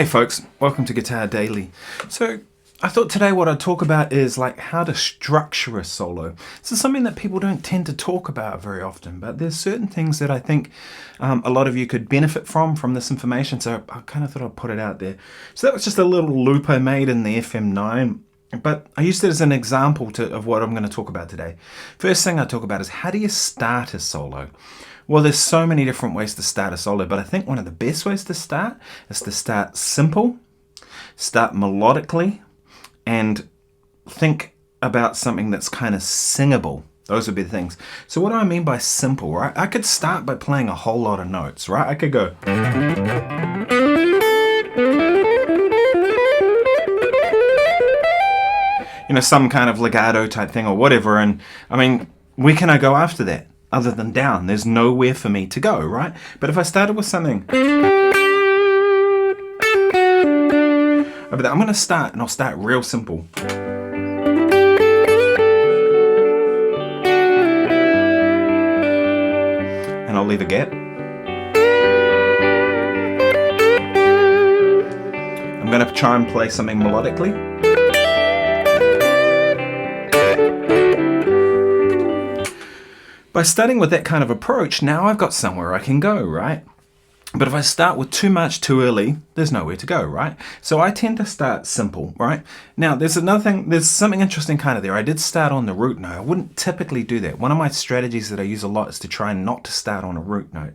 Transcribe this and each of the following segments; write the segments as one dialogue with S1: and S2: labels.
S1: folks, welcome to Guitar Daily. So I thought today what I'd talk about is like how to structure a solo. This is something that people don't tend to talk about very often, but there's certain things that I think a lot of you could benefit from this information, so I kind of thought I'd put it out there. So that was just a little loop I made in the FM9, but I used it as an example of what I'm going to talk about today. First thing I talk about is how do you start a solo? Well, there's so many different ways to start a solo, but I think one of the best ways to start is to start simple, start melodically, and think about something that's kind of singable. Those would be the things. So what do I mean by simple, right? I could start by playing a whole lot of notes, right? I could go... some kind of legato type thing or whatever, and I mean, where can I go after that? Other than down, there's nowhere for me to go, right? But if I started with something, I'm going to start, and I'll start real simple. And I'll leave a gap. I'm going to try and play something melodically. By starting with that kind of approach, now I've got somewhere I can go, right? But if I start with too much too early, there's nowhere to go, right? So I tend to start simple, right? Now, there's another thing, there's something interesting kind of there. I did start on the root note. I wouldn't typically do that. One of my strategies that I use a lot is to try not to start on a root note.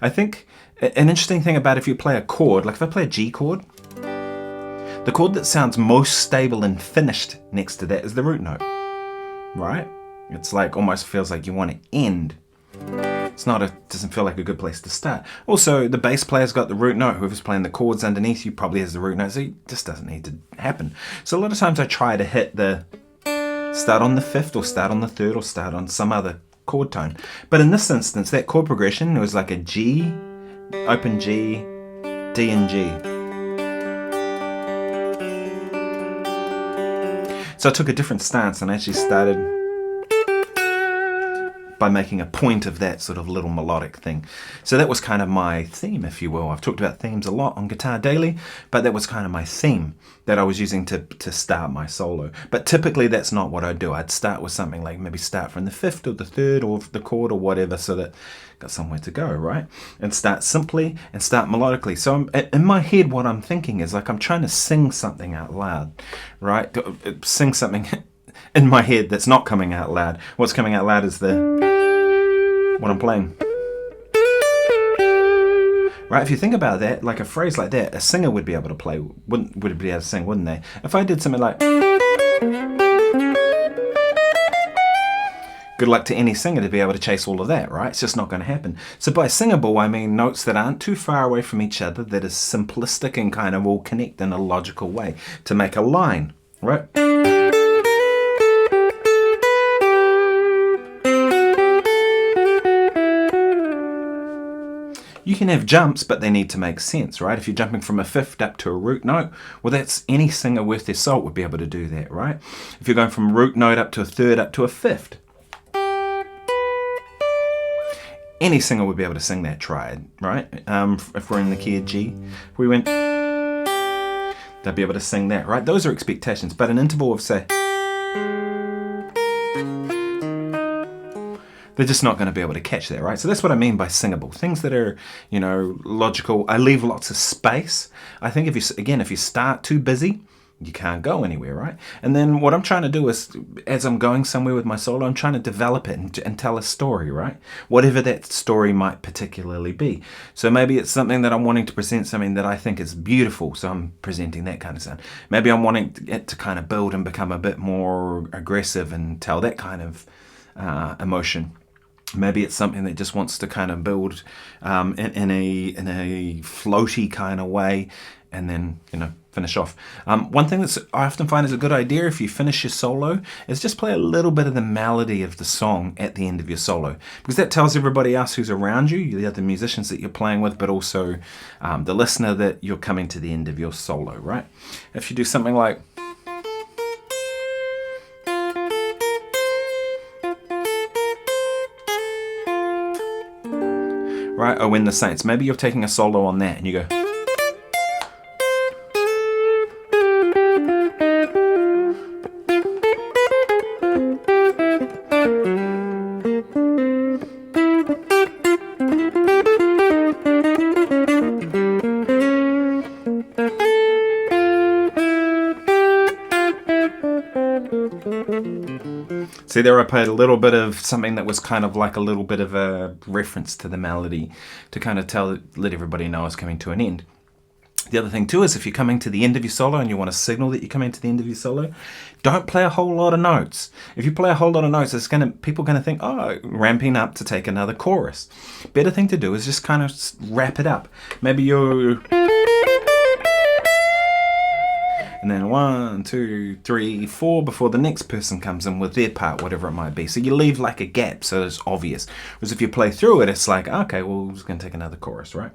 S1: I think an interesting thing about if you play a chord, like if I play a G chord, the chord that sounds most stable and finished next to that is the root note, right? It's like almost feels like you want to end. Doesn't feel like a good place to start. Also, the bass player's got the root note. Whoever's playing the chords underneath you probably has the root note, so it just doesn't need to happen. So a lot of times I try to hit start on the fifth or start on the third or start on some other chord tone. But in this instance, that chord progression was like a G, open G, D and G. So I took a different stance and actually started by making a point of that sort of little melodic thing. So that was kind of my theme, if you will. I've talked about themes a lot on Guitar Daily, but that was kind of my theme that I was using to start my solo. But typically that's not what I do. I'd start with something like maybe start from the fifth or the third or the chord or whatever, so that I've got somewhere to go, right? And start simply and start melodically. So in my head, what I'm thinking is like I'm trying to sing something out loud, right? Sing something in my head that's not coming out loud. What's coming out loud is what I'm playing. Right, if you think about that, like a phrase like that, a singer would be able to play, would be able to sing, wouldn't they? If I did something like... Good luck to any singer to be able to chase all of that, right? It's just not going to happen. So by singable, I mean notes that aren't too far away from each other, that is simplistic and kind of all connect in a logical way to make a line, right? You can have jumps, but they need to make sense, right? If you're jumping from a fifth up to a root note, well, that's any singer worth their salt would be able to do that, right? If you're going from root note up to a third up to a fifth, any singer would be able to sing that triad, right? If we're in the key of G, if we went, they'll be able to sing that, right? Those are expectations, but an interval of, say, they're just not going to be able to catch that, right? So that's what I mean by singable. Things that are, logical. I leave lots of space. I think if you start too busy, you can't go anywhere, right? And then what I'm trying to do is, as I'm going somewhere with my solo, I'm trying to develop it and tell a story, right? Whatever that story might particularly be. So maybe it's something that I'm wanting to present something that I think is beautiful, so I'm presenting that kind of sound. Maybe I'm wanting it to kind of build and become a bit more aggressive and tell that kind of emotion. Maybe it's something that just wants to kind of build in a floaty kind of way, and then finish off. One thing that I often find is a good idea if you finish your solo is just play a little bit of the melody of the song at the end of your solo, because that tells everybody else who's around you, the other musicians that you're playing with, but also the listener, that you're coming to the end of your solo, right? If you do something like... right? Oh, When the Saints. Maybe you're taking a solo on that and you go... See there I played a little bit of something that was kind of like a little bit of a reference to the melody to kind of let everybody know it's coming to an end. The other thing too is if you're coming to the end of your solo and you want to signal that you're coming to the end of your solo, don't play a whole lot of notes. If you play a whole lot of notes, people are going to think, oh, ramping up to take another chorus. Better thing to do is just kind of wrap it up. Maybe you're... And then 1, 2, 3, 4 before the next person comes in with their part, whatever it might be. So you leave like a gap so it's obvious. Whereas if you play through it, it's like, okay, well, we're just going to take another chorus, right?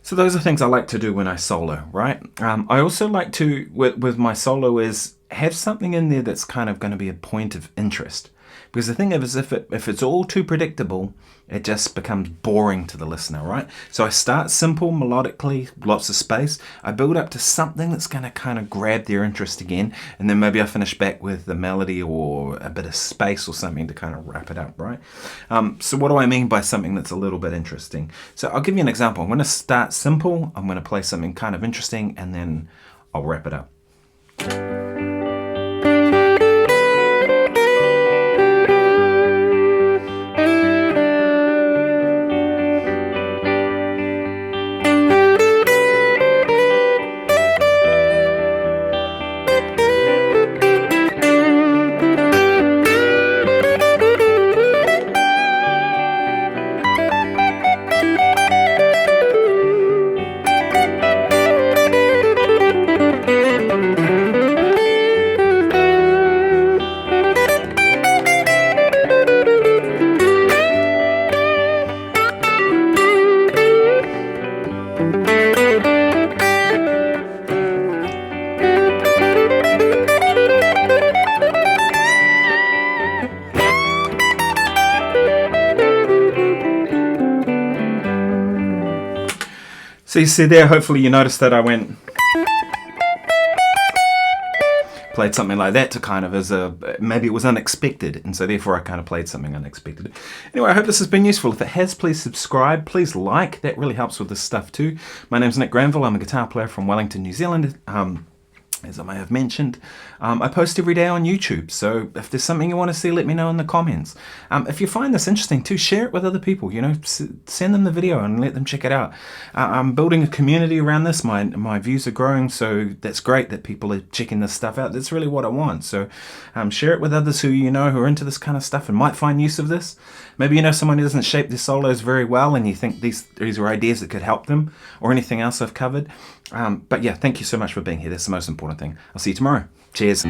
S1: So those are things I like to do when I solo, right? I also like to, with my solo, is have something in there that's kind of going to be a point of interest. Because the thing is, if it's all too predictable, it just becomes boring to the listener, right? So I start simple, melodically, lots of space. I build up to something that's going to kind of grab their interest again, and then maybe I finish back with the melody or a bit of space or something to kind of wrap it up, right? So what do I mean by something that's a little bit interesting? So I'll give you an example. I'm going to start simple, I'm going to play something kind of interesting, and then I'll wrap it up. So you see there, hopefully you noticed that I played something like that to kind of maybe it was unexpected, and so therefore I kind of played something unexpected. Anyway, I hope this has been useful. If it has, please subscribe, please like, that really helps with this stuff too. My name's Nick Granville, I'm a guitar player from Wellington, New Zealand. As I may have mentioned, I post every day on YouTube, so if there's something you want to see, let me know in the comments. If you find this interesting too, share it with other people, send them the video and let them check it out. I'm building a community around this, my views are growing, so that's great that people are checking this stuff out. That's really what I want, so share it with others who who are into this kind of stuff and might find use of this. Maybe someone who doesn't shape their solos very well and you think these are ideas that could help them, or anything else I've covered. But yeah, thank you so much for being here. That's the most important thing. I'll see you tomorrow. Cheers.